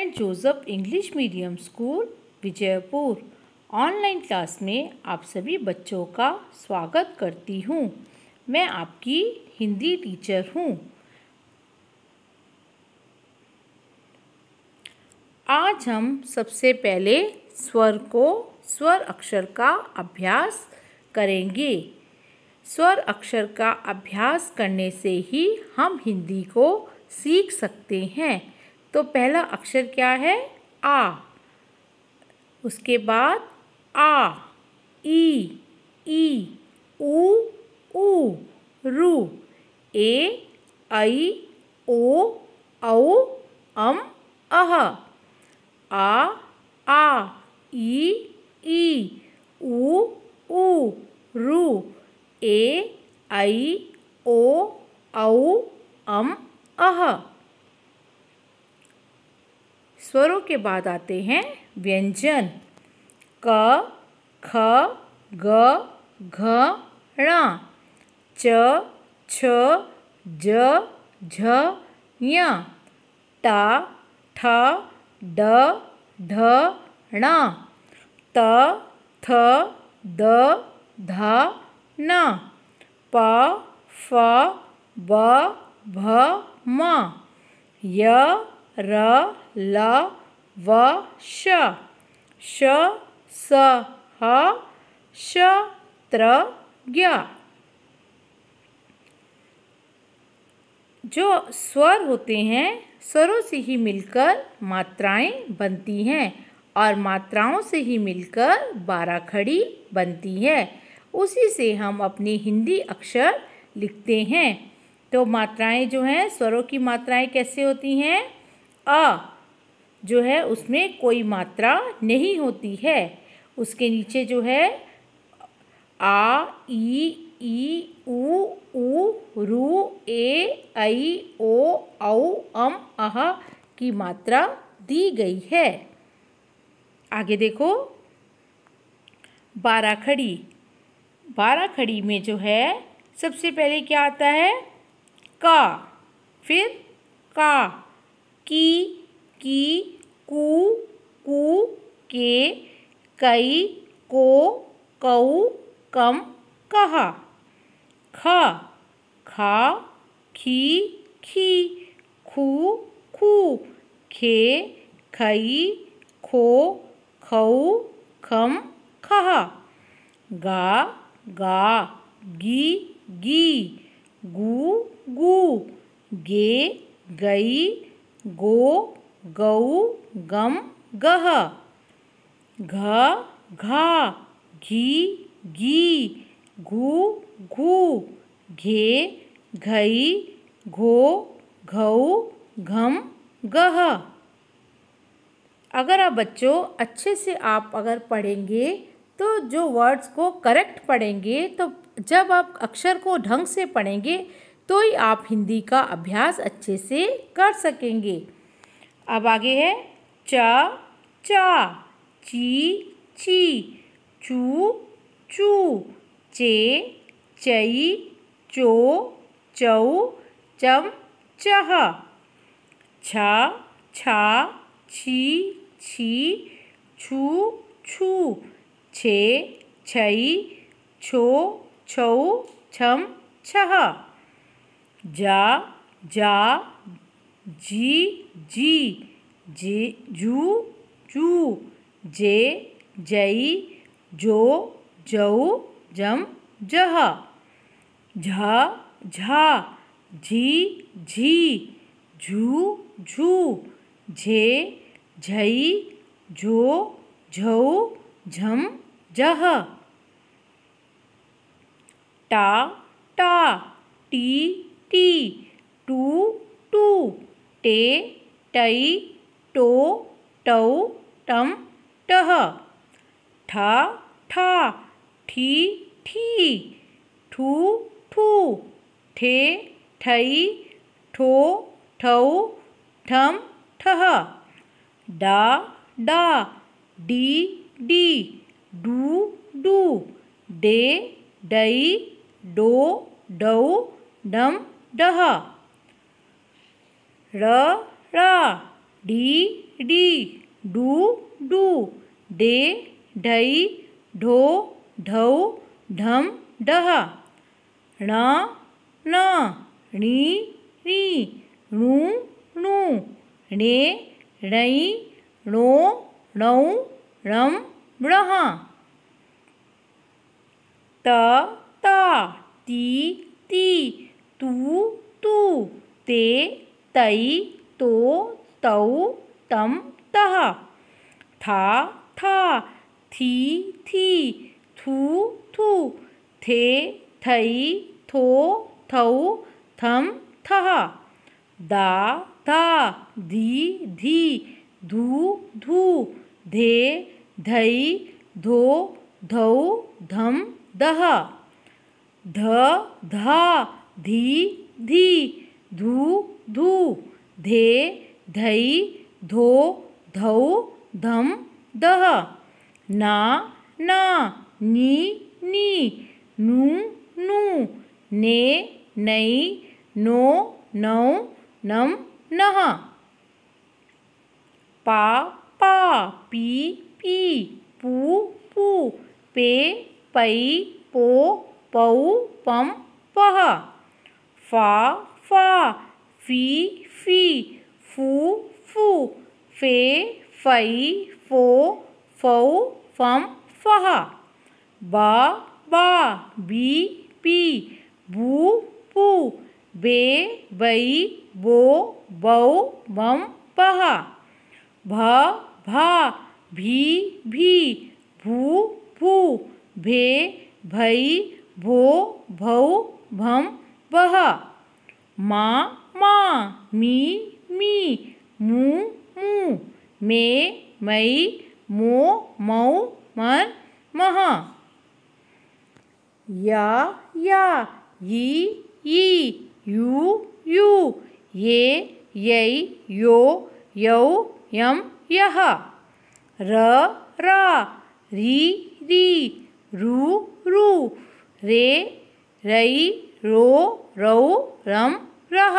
Saint Joseph English medium school Vijaypur online class में आप सभी बच्चों का स्वागत करती हूँ। मैं आपकी हिंदी टीचर हूँ। आज हम सबसे पहले स्वर अक्षर का अभ्यास करेंगे। स्वर अक्षर का अभ्यास करने से ही हम हिंदी को सीख सकते हैं। तो पहला अक्षर क्या है? आ। उसके बाद आ, ई, ऊ, रू, ए, ऐ, ओ, औ, अह। आ, ई, ऊ, रू, ए, ऐ, ओ, औ, अह। स्वरों के बाद आते हैं व्यंजन। क, ख, ग, घ, ङ, च, छ, ज, झ, ञ, ट, ठ, ड, ढ, ण, त, थ, द, ध, न, प, फ, ब, भ, म, य, र, ल, व, श, स, ह, श, त्र, ज्ञ। जो स्वर होते हैं, स्वरों से ही मिलकर मात्राएं बनती हैं और मात्राओं से ही मिलकर बाराखड़ी बनती है। उसी से हम अपनी हिंदी अक्षर लिखते हैं। तो मात्राएं जो हैं, स्वरों की मात्राएं कैसे होती हैं? अ जो है उसमें कोई मात्रा नहीं होती है। उसके नीचे जो है आ, ई, ऊ, रू, ए, ऐ, ओ, औ, अह की मात्रा दी गई है। आगे देखो, बाराखड़ी। बाराखड़ी में जो है सबसे पहले क्या आता है? का, फिर का, की, कू, के, कई, को, कऊ, कम, कह, ख, खा, खी, खू, खे, खई, खो, खऊ, खम, खह, गा, गी, गू, गे, गई, गो, गऊ, गम, गह, घा, घी, घू, घे, घई, घो, घऊ, घम, गह। अगर आप बच्चों अच्छे से आप अगर पढ़ेंगे तो जो वर्ड्स को करेक्ट पढ़ेंगे, तो जब आप अक्षर को ढंग से पढ़ेंगे तो ही आप हिंदी का अभ्यास अच्छे से कर सकेंगे। अब आगे है चा, ची, चू, चे, चई, चो, चौ, चम, चह, छा, छी, छू, छे, छई, छो, छौ, छम, छह, जा, जी, जू, जे, जई, जो, जऊ, जम, जह, झा, झी, झू, झे, झई, झो, झऊ, झम, जह, टा, टी, टू, टे, टई, टो, टौ, टम, टह, ठा, ठी, ठू, ठे, ठई, ठो, ठौ, ठम, ठह, डा, डी, डू, डे, डई, डो, डौ, डम, डह, र, डी डी डू डू, डे ढई ढो ढऊ ढम ढह, ण न णी री णू णू, णे णई णो णौ णम णः, त ता ती ती, तू तू, ते तई तो तौ तम तः, था था थी थी, थू थू, थे थई थो थौ थम थः, दा धा धी धी, धू धू, धे धई धो धौ धम दह, ध धा धी धी, धू धू, धे धई धो धौ धम दह, ना ना नी नी, नू नू, ने नई नो नौ नम नः, पा पा पी पी, पू पू, पे पई पो पौ पम पह, फा फा फी फी, फू फू, फे फई फो फौ फम फह, बा बा बी बी, बू बू, बे बई बो बौ बम बह, भ भा भी भी, भू भू, भे भई भो भौ भम बह, मा मा मी मी, मू मू, मे मई मो मौ मन मह, या या यी यी, यू यू, ये यई यो यौ यम यह, र रा री री, रू रू, रे रई रो रौ रम रह,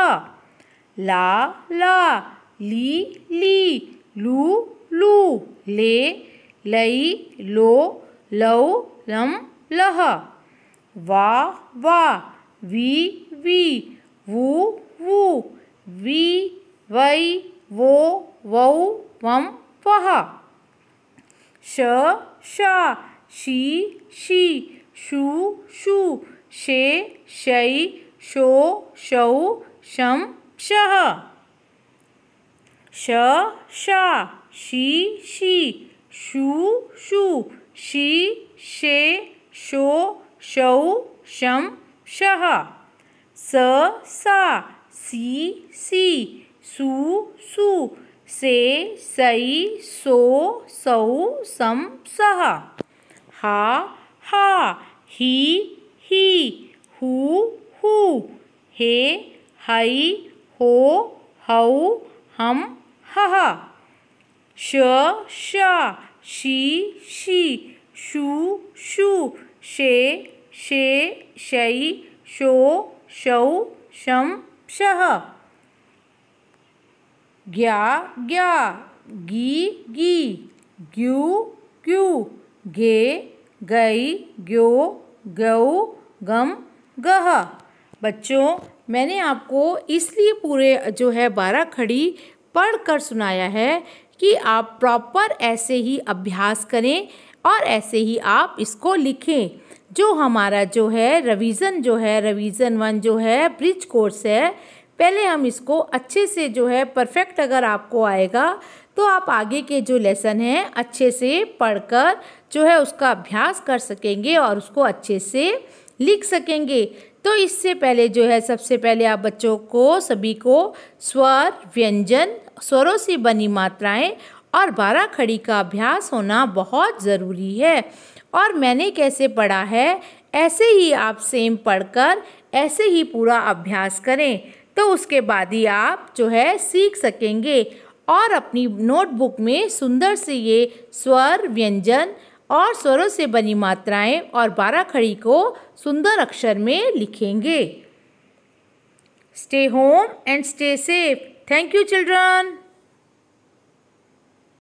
ला ला ली ली, लू लू, ले लई लो लौ लम लह, वा वा वी वी, वू वू, वी वई वो वौ वम वह, श शा शी शी, शू शू, शे शई शो शौ शम शः, श शा she she, shoe shoe, she शे शो शौ शम शः, स सा सी सी, सू सू, से सई सो सौ सम सः, हा हा ही ही, हू हू, हे हई हो हौ हम हः, श शा शी शी, शू शू, शे शे शई शो शौ शम शः, ग्या ग्या गी गी, ग्यू ग्यू, गे गई ग्यो गौ गम गह। बच्चों, मैंने आपको इसलिए पूरे जो है 12 खड़ी पढ़कर सुनाया है कि आप प्रॉपर ऐसे ही अभ्यास करें और ऐसे ही आप इसको लिखें। जो हमारा जो है रिवीजन 1 जो है ब्रिज कोर्स है, पहले हम इसको अच्छे से जो है परफेक्ट अगर आपको आएगा तो आप आगे के जो लेसन हैं अच्छे से पढ़कर जो है उसका अभ्यास कर सकेंगे और उसको अच्छे से लिख सकेंगे। तो इससे पहले जो है सबसे पहले आप बच्चों को सभी को स्वर, व्यंजन, स्वरों से बनी मात्राएं और 12 खड़ी का अभ्यास होना बहुत ज़रूरी है। और मैंने कैसे पढ़ा है ऐसे ही आप सेम पढ़कर ऐसे ही पूरा अभ्यास करें, तो उसके बाद ही आप जो है सीख सकेंगे और अपनी नोटबुक में सुंदर से ये स्वर, व्यंजन और स्वरों से बनी मात्राएं और 12 खड़ी को सुंदर अक्षर में लिखेंगे। Stay home and stay safe. Thank you children.